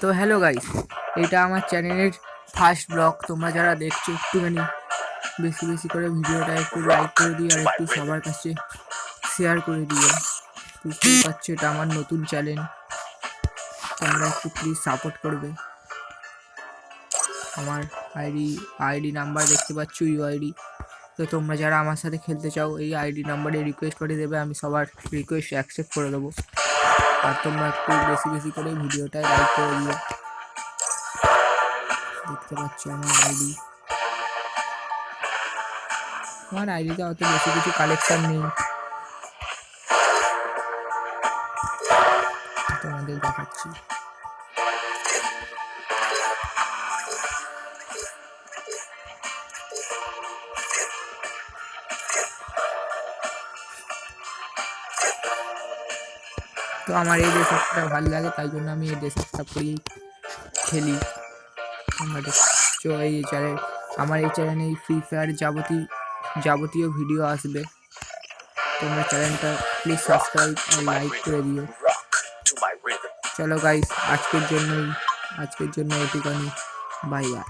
তো hello guys, এটা আমার চ্যানেলের ফার্স্ট ব্লগ। তোমরা যারা দেখছো একটুখানি বেশি বেশি করে ভিডিওটা একটু লাইক করে দিও আর একটু সবার কাছে শেয়ার করে দিও। বুঝতেই পারছো এটা আমার নতুন চ্যানেল, তোমরা একটু প্লিজ সাপোর্ট করবে। আমার আইডি নাম্বার দেখতে পাচ্ছ, ইউআইডি। তো তোমরা যারা আমার সাথে খেলতে চাও এই আইডি নাম্বারে রিকোয়েস্ট করে দেবে, আমি সবার রিকোয়েস্ট অ্যাকসেপ্ট করে দেবো। আর তোমরা একটু বেশি বেশি করে ভিডিওটায় লাইক করে দিও। দেখতে পাচ্ছ আমার আইডিতে অত বেশি কিছু কালেকশন নেই, তোমাদের দেখাচ্ছি। তো আমার এই ড্রেসআপটা ভালো লাগে, তাই জন্য আমি এই ড্রেসআপটা করেই খেলি। তোমরা দেখছো এই চ্যানেল, আমার এই চ্যানেলে ফ্রি ফায়ার যাবতীয় ভিডিও আসবে। তোমরা চ্যানেলটা প্লিজ সাবস্ক্রাইব আর লাইক করে দিও। চলো গাইস, আজকের জন্য এটুখানি। Bye bye.